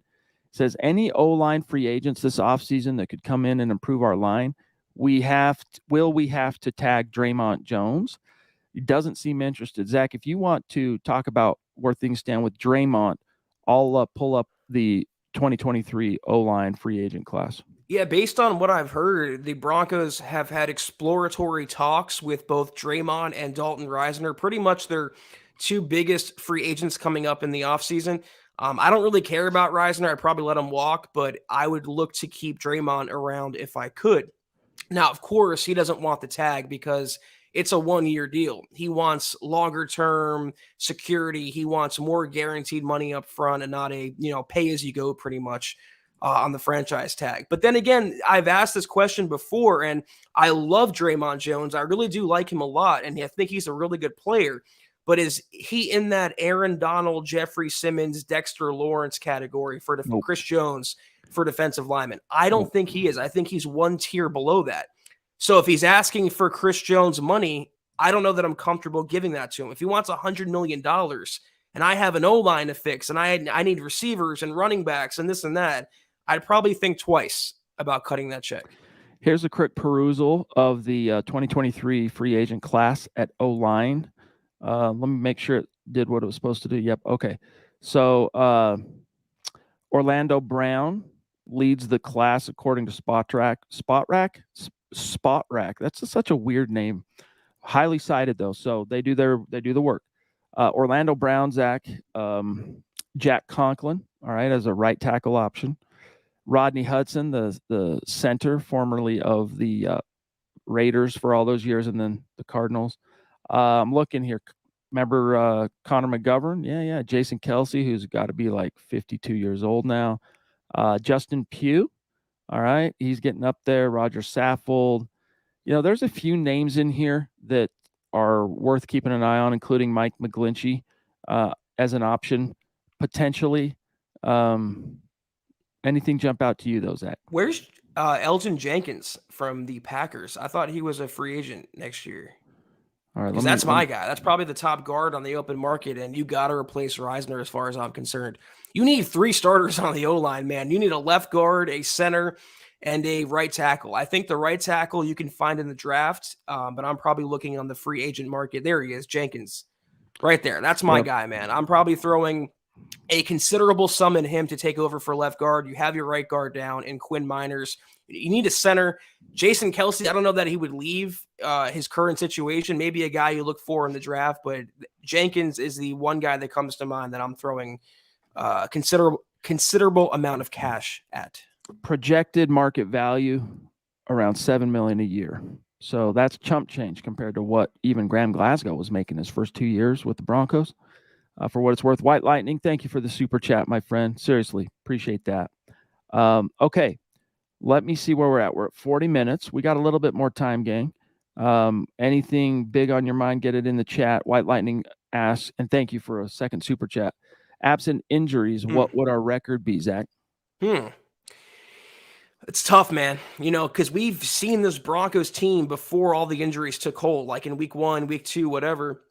S1: Says, any O-line free agents this offseason that could come in and improve our line? Will we have to tag Draymond Jones? He doesn't seem interested. Zach, if you want to talk about where things stand with Draymond, I'll pull up the 2023 O-line free agent class.
S2: Yeah, based on what I've heard, the Broncos have had exploratory talks with both Draymond and Dalton Risner, pretty much their two biggest free agents coming up in the offseason. I don't really care about Risner. I'd probably let him walk, but I would look to keep Draymond around if I could. Now, of course, he doesn't want the tag because it's a 1-year deal. He wants longer term security. He wants more guaranteed money up front and not a, pay as you go pretty much on the franchise tag. But then again, I've asked this question before, and I love Draymond Jones. I really do like him a lot, and I think he's a really good player. But is he in that Aaron Donald, Jeffrey Simmons, Dexter Lawrence category for
S1: Nope.
S2: Chris Jones for defensive lineman? I don't think he is. I think he's one tier below that. So if he's asking for Chris Jones money, I don't know that I'm comfortable giving that to him. If he wants $100 million and I have an O-line to fix and I need receivers and running backs and this and that, I'd probably think twice about cutting that check.
S1: Here's a quick perusal of the 2023 free agent class at O-line. Let me make sure it did what it was supposed to do. Yep. Okay. So Orlando Brown leads the class according to Spot Rack. That's such a weird name. Highly cited though. So they do the work. Orlando Brown, Zach, Jack Conklin, all right, as a right tackle option. Rodney Hudson, the center, formerly of the Raiders for all those years, and then the Cardinals. I'm looking here. Remember Connor McGovern? Yeah. Jason Kelsey, who's got to be like 52 years old now. Justin Pugh, all right, he's getting up there. Roger Saffold. There's a few names in here that are worth keeping an eye on, including Mike McGlinchey. as an option potentially. Anything jump out to you, though, Zach?
S2: Where's Elgin Jenkins from the Packers? I thought he was a free agent next year.
S1: All right,
S2: Because that's my guy. That's probably the top guard on the open market, and you got to replace Reisner as far as I'm concerned. You need 3 starters on the O-line, man. You need a left guard, a center, and a right tackle. I think the right tackle you can find in the draft, but I'm probably looking on the free agent market. There he is, Jenkins. Right there. That's my guy, man. I'm probably throwing a considerable sum in him to take over for left guard. You have your right guard down in Quinn Miners. You need a center. Jason Kelsey, I don't know that he would leave his current situation. Maybe a guy you look for in the draft, but Jenkins is the one guy that comes to mind that I'm throwing considerable amount of cash at.
S1: Projected market value around $7 million a year. So that's chump change compared to what even Graham Glasgow was making his first 2 years with the Broncos. For what it's worth, White Lightning, thank you for the super chat, my friend. Seriously, appreciate that. Okay, let me see where we're at. We're at 40 minutes. We got a little bit more time, gang. Anything big on your mind, get it in the chat. White Lightning asks, and thank you for a second super chat. Absent injuries, what would our record be, Zach?
S2: It's tough, man, because we've seen this Broncos team before all the injuries took hold, like in week 1, week 2, whatever.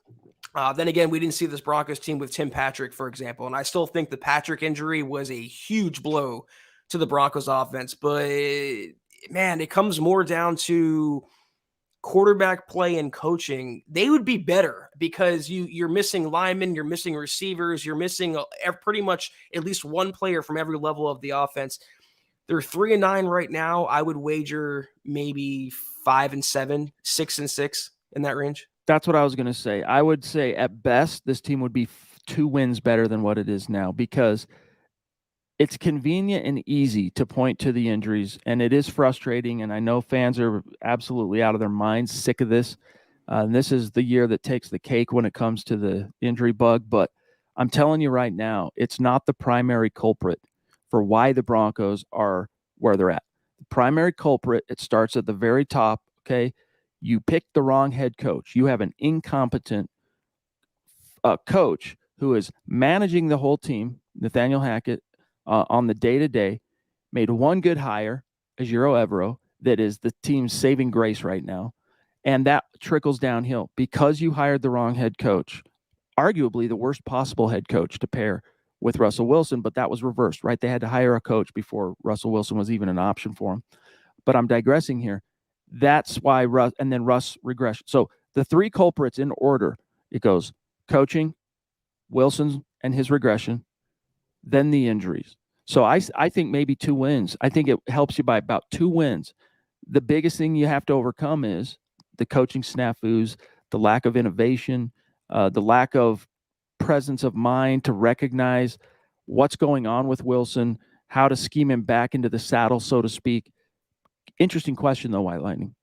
S2: Then again, we didn't see this Broncos team with Tim Patrick, for example, and I still think the Patrick injury was a huge blow to the Broncos offense. But, man, it comes more down to quarterback play and coaching. They would be better because you're missing linemen, you're missing receivers, you're missing pretty much at least one player from every level of the offense. They're 3-9 right now. I would wager maybe 5-7, 6-6 in that range.
S1: That's what I was going to say. I would say at best, this team would be 2 wins better than what it is now because it's convenient and easy to point to the injuries, and it is frustrating. And I know fans are absolutely out of their minds, sick of this. This is the year that takes the cake when it comes to the injury bug. But I'm telling you right now, it's not the primary culprit for why the Broncos are where they're at. The primary culprit, it starts at the very top, okay? You picked the wrong head coach. You have an incompetent coach who is managing the whole team, Nathaniel Hackett, on the day-to-day, made one good hire, Ejiro Evero, that is the team's saving grace right now, and that trickles downhill because you hired the wrong head coach, arguably the worst possible head coach to pair with Russell Wilson, but that was reversed, right? They had to hire a coach before Russell Wilson was even an option for him. But I'm digressing here. That's why Russ regression. So the 3 culprits in order, it goes coaching, Wilson and his regression, then the injuries. So I think maybe 2 wins. I think it helps you by about 2 wins. The biggest thing you have to overcome is the coaching snafus, the lack of innovation, the lack of presence of mind to recognize what's going on with Wilson, how to scheme him back into the saddle, so to speak. Interesting question, though, White Lightning.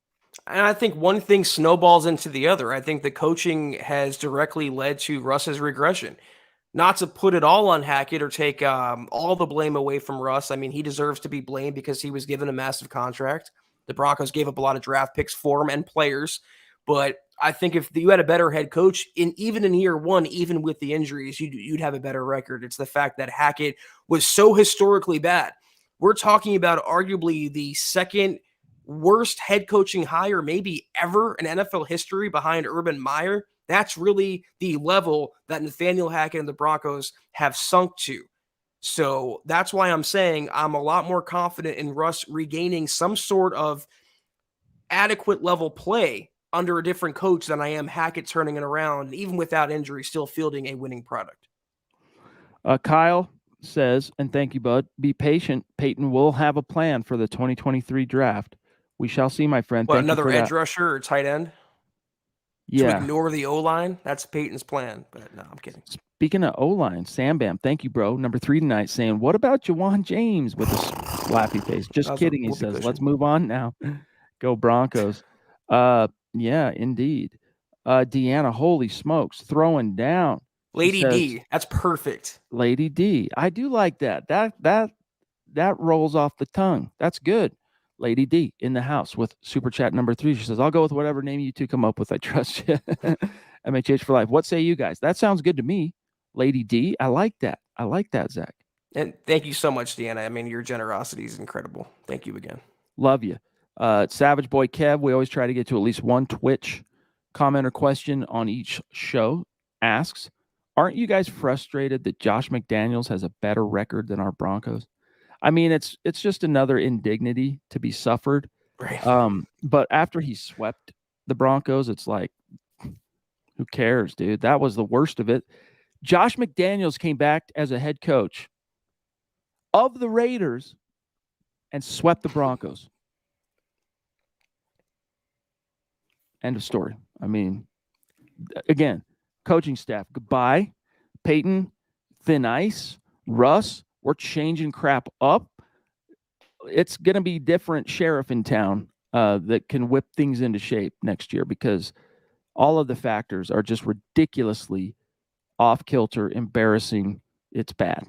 S2: And I think one thing snowballs into the other. I think the coaching has directly led to Russ's regression. Not to put it all on Hackett or take all the blame away from Russ. I mean, he deserves to be blamed because he was given a massive contract. The Broncos gave up a lot of draft picks for him and players. But I think if you had a better head coach, even in year 1, even with the injuries, you'd have a better record. It's the fact that Hackett was so historically bad. We're talking about arguably the second worst head coaching hire maybe ever in NFL history behind Urban Meyer. That's really the level that Nathaniel Hackett and the Broncos have sunk to. So that's why I'm saying I'm a lot more confident in Russ regaining some sort of adequate level play under a different coach than I am Hackett turning it around, even without injury, still fielding a winning product.
S1: Kyle says, and thank you, bud, be patient. Paton will have a plan for the 2023 draft. We shall see, my friend.
S2: What, another edge rusher or tight end?
S1: Yeah.
S2: To ignore the O-line? That's Peyton's plan, but no, I'm kidding.
S1: Speaking of O-line, Sam Bam, thank you, bro. Number 3 tonight saying, what about Jawan James with a slappy face? Just kidding, he says. Let's move on now. Go Broncos. Yeah, indeed. Deanna, holy smokes, throwing down.
S2: Lady D, that's perfect.
S1: Lady D. I do like that. That rolls off the tongue. That's good. Lady D in the house with super chat number 3. She says, I'll go with whatever name you two come up with. I trust you. MHH for life. What say you guys? That sounds good to me. Lady D. I like that. I like that, Zach.
S2: And thank you so much, Deanna. I mean, your generosity is incredible. Thank you again.
S1: Love you. Savage Boy Kev, we always try to get to at least one Twitch comment or question on each show. Asks, aren't you guys frustrated that Josh McDaniels has a better record than our Broncos? I mean, it's just another indignity to be suffered.
S2: Right.
S1: But after he swept the Broncos, it's like, who cares, dude? That was the worst of it. Josh McDaniels came back as a head coach of the Raiders and swept the Broncos. End of story. I mean, again, coaching staff, goodbye. Paton, thin ice. Russ, we're changing crap up. It's going to be different sheriff in town that can whip things into shape next year because all of the factors are just ridiculously off kilter, embarrassing. It's bad.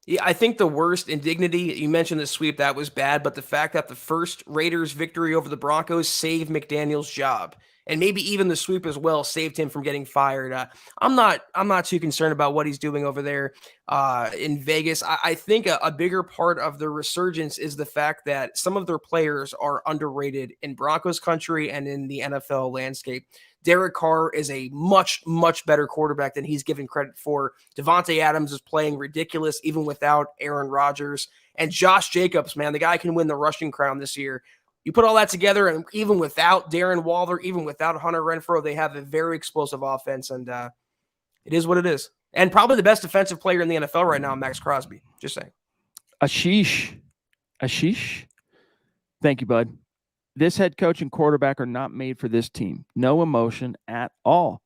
S2: Yeah, I think the worst indignity, you mentioned the sweep, that was bad, but the fact that the first Raiders victory over the Broncos saved McDaniel's job, and maybe even the sweep as well saved him from getting fired. I'm not too concerned about what he's doing over there in Vegas. I think a bigger part of the resurgence is the fact that some of their players are underrated in Broncos country and in the NFL landscape. Derek Carr is a much, much better quarterback than he's given credit for. Devontae Adams is playing ridiculous even without Aaron Rodgers. And Josh Jacobs, man, the guy can win the rushing crown this year. You put all that together, and even without Darren Waller, even without Hunter Renfrow, they have a very explosive offense, and it is what it is. And probably the best defensive player in the NFL right now, Max Crosby. Just saying.
S1: Ashish. Thank you, bud. This head coach and quarterback are not made for this team. No emotion at all.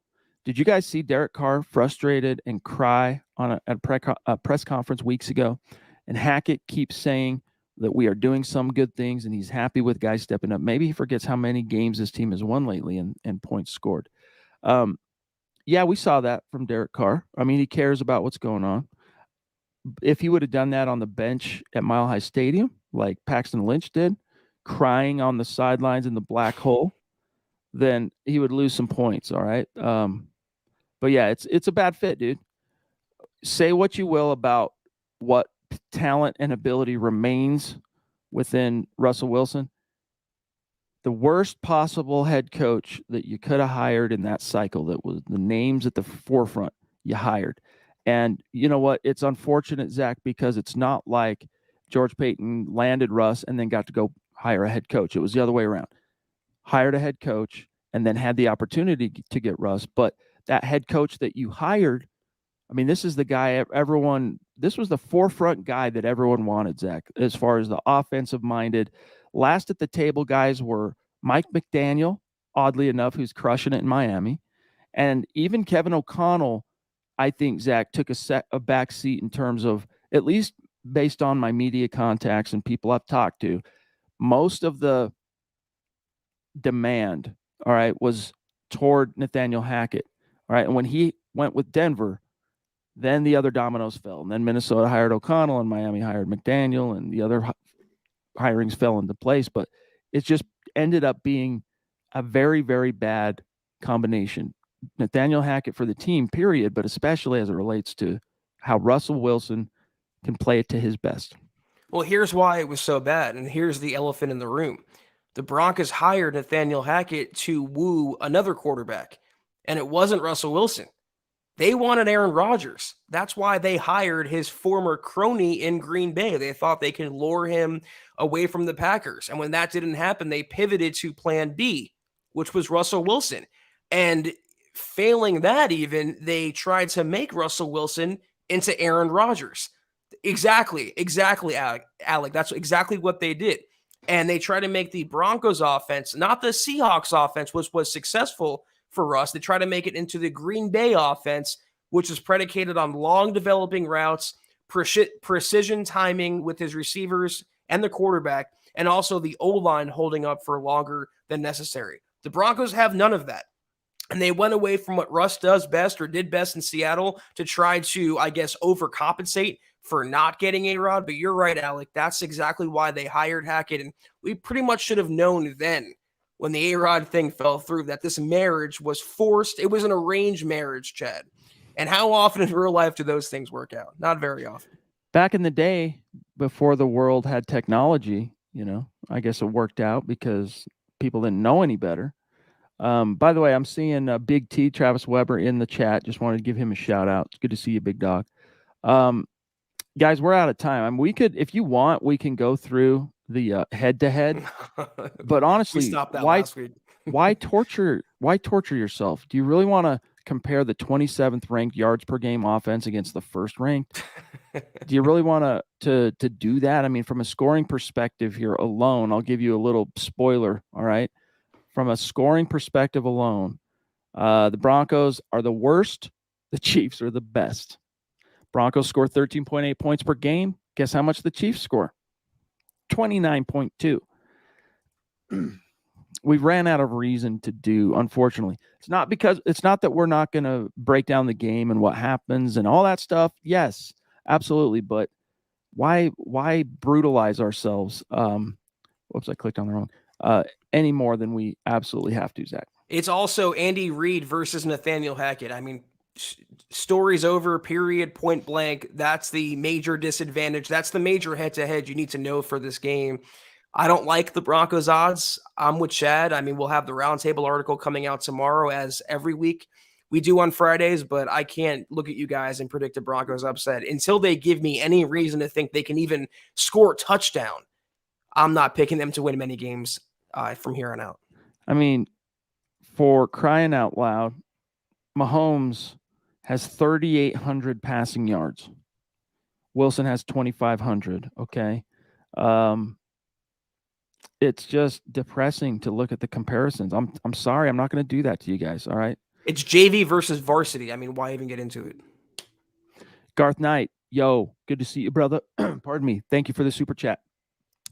S1: Did you guys see Derek Carr frustrated and cry on a press conference weeks ago? And Hackett keeps saying that we are doing some good things and he's happy with guys stepping up. Maybe he forgets how many games this team has won lately and points scored. Yeah, we saw that from Derek Carr. I mean, he cares about what's going on. If he would have done that on the bench at Mile High Stadium, like Paxton Lynch did, crying on the sidelines in the black hole, then he would lose some points. All right. But yeah, it's a bad fit, dude. Say what you will about what talent and ability remains within Russell Wilson. The worst possible head coach that you could have hired in that cycle, that was the names at the forefront, you hired. And you know what? It's unfortunate, Zach, because it's not like George Paton landed Russ and then got to go hire a head coach. It was the other way around. Hired a head coach and then had the opportunity to get Russ. But that head coach that you hired, I mean, this is the guy this was the forefront guy that everyone wanted, Zach, as far as the offensive minded. Last at the table guys were Mike McDaniel, oddly enough, who's crushing it in Miami. And even Kevin O'Connell, I think, Zach, took a back seat in terms of, at least based on my media contacts and people I've talked to, most of the demand, all right, was toward Nathaniel Hackett. All right. And when he went with Denver, then the other dominoes fell. And then Minnesota hired O'Connell and Miami hired McDaniel, and the other hirings fell into place. But it just ended up being a very, very bad combination. Nathaniel Hackett for the team, period, but especially as it relates to how Russell Wilson can play it to his best.
S2: Well, here's why it was so bad, and here's the elephant in the room. The Broncos hired Nathaniel Hackett to woo another quarterback, and it wasn't Russell Wilson. They wanted Aaron Rodgers. That's why they hired his former crony in Green Bay. They thought they could lure him away from the Packers. And when that didn't happen, they pivoted to plan B, which was Russell Wilson. And failing that even, they tried to make Russell Wilson into Aaron Rodgers. Exactly, Alec. That's exactly what they did. And they tried to make the Broncos offense, not the Seahawks offense, which was successful for us. They try to make it into the Green Bay offense, which is predicated on long developing routes, precision timing with his receivers and the quarterback, and also the O-line holding up for longer than necessary. The Broncos have none of that. And they went away from what Russ does best or did best in Seattle to try to, I guess, overcompensate for not getting A-Rod. But you're right, Alec. That's exactly why they hired Hackett. And we pretty much should have known then, when the A-Rod thing fell through, that this marriage was forced. It was an arranged marriage, Chad. And how often in real life do those things work out? Not very often.
S1: Back in the day, before the world had technology, I guess it worked out because people didn't know any better. By the way, I'm seeing Big T, Travis Weber, in the chat. Just wanted to give him a shout out. It's good to see you, big dog. Guys, we're out of time. I mean, we could, if you want, we can go through the head-to-head. But honestly,
S2: we stopped that last week.
S1: why torture yourself? Do you really want to compare the 27th ranked yards per game offense against the first ranked? Do you really want to do that? I mean, from a scoring perspective here alone, I'll give you a little spoiler, all right? From a scoring perspective alone, the Broncos are the worst. The Chiefs are the best. Broncos score 13.8 points per game. Guess how much the Chiefs score? 29.2. We ran out of reason to do, unfortunately. It's not that we're not going to break down the game and what happens and all that stuff. Yes, absolutely. But why brutalize ourselves? Whoops, I clicked on the wrong. Any more than we absolutely have to, Zach.
S2: It's also Andy Reid versus Nathaniel Hackett. I mean, story's over, period, point blank. That's the major disadvantage. That's the major head-to-head you need to know for this game. I don't like the Broncos odds. I'm with Chad. I mean, we'll have the roundtable article coming out tomorrow, as every week we do on Fridays, but I can't look at you guys and predict a Broncos upset until they give me any reason to think they can even score a touchdown. I'm not picking them to win many games from here on out.
S1: I mean, for crying out loud, Mahomes has 3,800 passing yards. Wilson has 2,500. Okay. It's just depressing to look at the comparisons. I'm sorry. I'm not going to do that to you guys. All right.
S2: It's JV versus varsity. I mean, why even get into it?
S1: Garth Knight. Yo, good to see you, brother. Pardon me. Thank you for the super chat.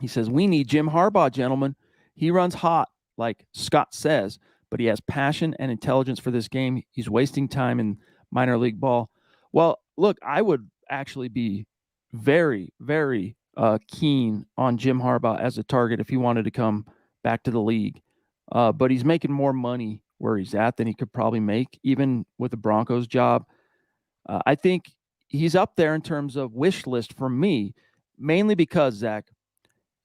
S1: He says, we need Jim Harbaugh, gentlemen. He runs hot, like Scott says, but he has passion and intelligence for this game. He's wasting time in minor league ball. Well, look, I would actually be very, very keen on Jim Harbaugh as a target if he wanted to come back to the league. But he's making more money where he's at than he could probably make, even with the Broncos job. I think he's up there in terms of wish list for me, mainly because, Zach,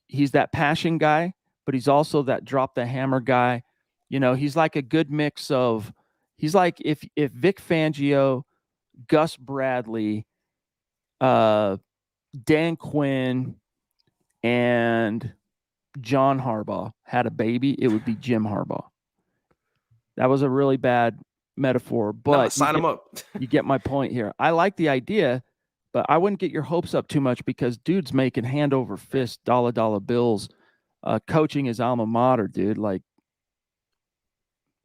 S1: he's that passion guy, but he's also that drop the hammer guy. He's like a good mix of, he's like if Vic Fangio, Gus Bradley, Dan Quinn, and John Harbaugh had a baby, it would be Jim Harbaugh. That was a really bad metaphor, but
S2: sign him up.
S1: You get my point here. I like the idea, but I wouldn't get your hopes up too much because dude's making hand over fist, dollar bills, coaching his alma mater, dude. Like,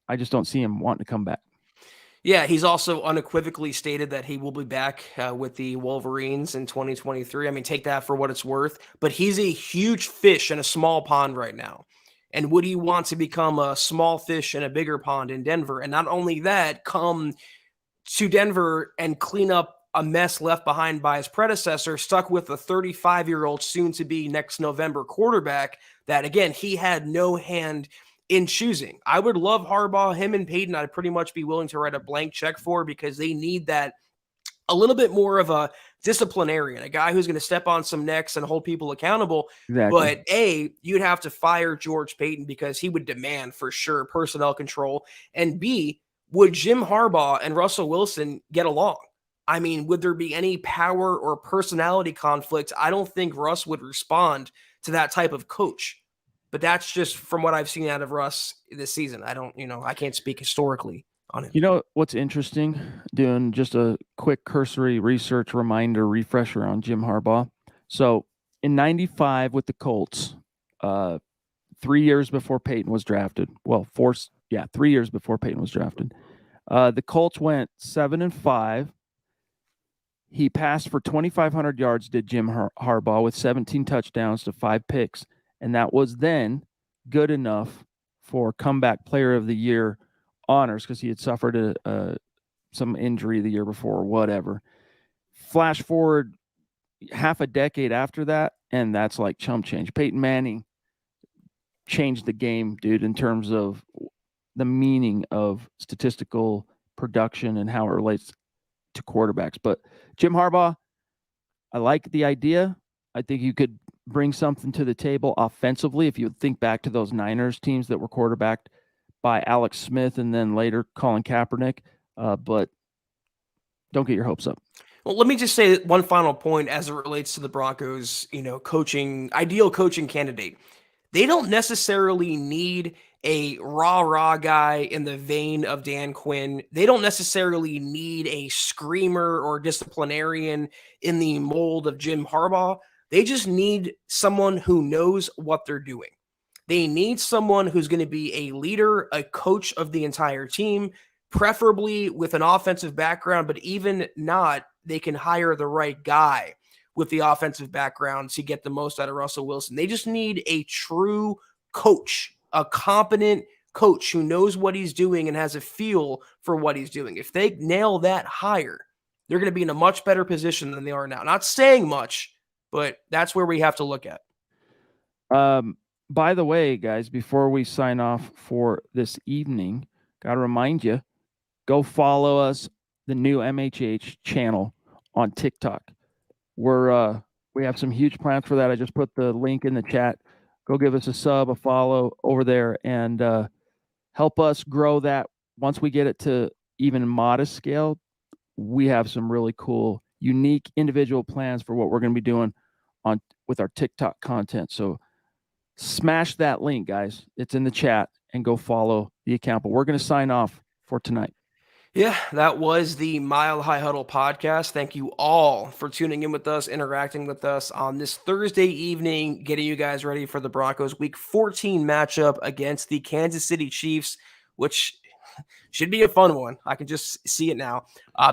S1: I just don't see him wanting to come back.
S2: Yeah, he's also unequivocally stated that he will be back with the Wolverines in 2023. I mean, take that for what it's worth. But he's a huge fish in a small pond right now. And would he want to become a small fish in a bigger pond in Denver? And not only that, come to Denver and clean up a mess left behind by his predecessor, stuck with a 35-year-old soon-to-be next November quarterback that, again, he had no hand in choosing. I would love Harbaugh. Him and Paton, I'd pretty much be willing to write a blank check for, because they need that a little bit more of a disciplinarian, a guy who's going to step on some necks and hold people accountable.
S1: Exactly.
S2: But A, you'd have to fire George Paton because he would demand for sure personnel control. And B, would Jim Harbaugh and Russell Wilson get along? I mean, would there be any power or personality conflict? I don't think Russ would respond to that type of coach. But that's just from what I've seen out of Russ this season. I can't speak historically on him.
S1: You know what's interesting? Doing just a quick cursory research refresher on Jim Harbaugh. So in 95 with the Colts, 3 years before Peyton was drafted. Well, 3 years before Peyton was drafted. The Colts went 7-5. He passed for 2,500 yards, did Jim Harbaugh, with 17 touchdowns to 5 picks. And that was then good enough for comeback player of the year honors because he had suffered some injury the year before or whatever. Flash forward half a decade after that, and that's like chump change. Peyton Manning changed the game, dude, in terms of the meaning of statistical production and how it relates to quarterbacks. But Jim Harbaugh, I like the idea. I think you could bring something to the table offensively if you think back to those Niners teams that were quarterbacked by Alex Smith and then later Colin Kaepernick. But don't get your hopes up.
S2: Well, let me just say one final point as it relates to the Broncos, ideal coaching candidate. They don't necessarily need a rah-rah guy in the vein of Dan Quinn. They don't necessarily need a screamer or disciplinarian in the mold of Jim Harbaugh. They just need someone who knows what they're doing. They need someone who's going to be a leader, a coach of the entire team, preferably with an offensive background, but even not, they can hire the right guy with the offensive background to get the most out of Russell Wilson. They just need a true coach, a competent coach who knows what he's doing and has a feel for what he's doing. If they nail that hire, they're going to be in a much better position than they are now. Not saying much, but that's where we have to look at.
S1: By the way, guys, before we sign off for this evening, got to remind you, go follow us, the new MHH channel on TikTok. We have some huge plans for that. I just put the link in the chat. Go give us a sub, a follow over there, and help us grow that. Once we get it to even modest scale, we have some really cool, unique individual plans for what we're going to be doing with our TikTok content. So smash that link, guys. It's in the chat, and go follow the account. But we're going to sign off for tonight.
S2: Yeah, that was the Mile High Huddle podcast. Thank you all for tuning in with us, interacting with us on this Thursday evening, getting you guys ready for the Broncos Week 14 matchup against the Kansas City Chiefs, which should be a fun one. I can just see it now.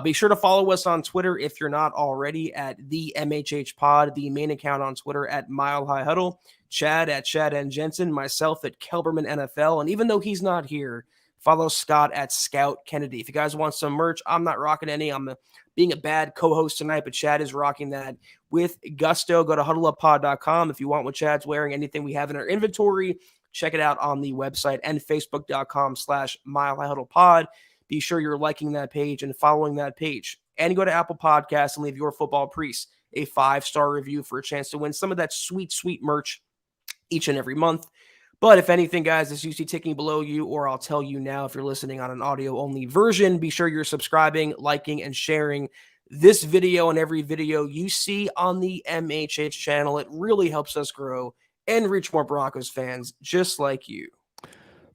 S2: Be sure to follow us on Twitter if you're not already at the MHH Pod, the main account on Twitter at Mile High Huddle, Chad at Chad and Jensen, myself at Kelberman NFL, and even though he's not here, follow Scott at Scout Kennedy. If you guys want some merch, I'm not rocking any. I'm being a bad co-host tonight, but Chad is rocking that with gusto. Go to huddleuppod.com if you want what Chad's wearing, anything we have in our inventory. Check it out on the website and facebook.com/Mile High Huddle Pod. Be sure you're liking that page and following that page. And go to Apple Podcasts and leave your football priest a 5-star review for a chance to win some of that sweet, sweet merch each and every month. But if anything, guys, is usually ticking below you, or I'll tell you now if you're listening on an audio-only version, be sure you're subscribing, liking, and sharing this video and every video you see on the MHH channel. It really helps us grow and reach more Broncos fans just like you.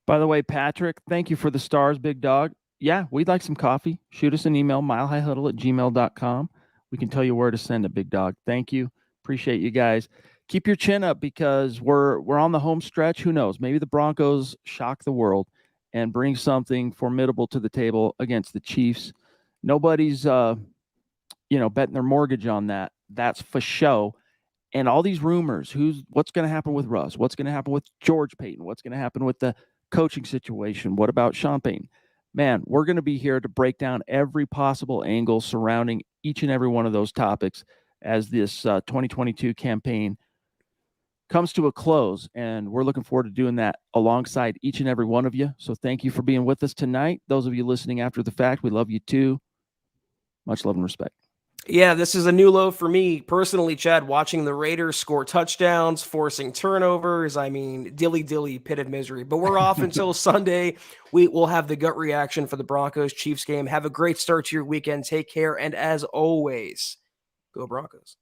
S1: By the way, Patrick, thank you for the stars, big dog. Yeah, we'd like some coffee. Shoot us an email, milehighhuddle@gmail.com. We can tell you where to send it, big dog. Thank you. Appreciate you guys. Keep your chin up because we're on the home stretch. Who knows? Maybe the Broncos shock the world and bring something formidable to the table against the Chiefs. Nobody's betting their mortgage on that. That's for show. And all these rumors, what's going to happen with Russ? What's going to happen with George Paton? What's going to happen with the coaching situation? What about Sean Payton? Man, we're going to be here to break down every possible angle surrounding each and every one of those topics as this 2022 campaign comes to a close, and we're looking forward to doing that alongside each and every one of you. So thank you for being with us tonight. Those of you listening after the fact, we love you too. Much love and respect.
S2: Yeah, this is a new low for me personally, Chad, watching the Raiders score touchdowns, forcing turnovers. I mean, dilly, pit of misery. But we're off until Sunday. We will have the gut reaction for the Broncos-Chiefs game. Have a great start to your weekend. Take care. And as always, go Broncos.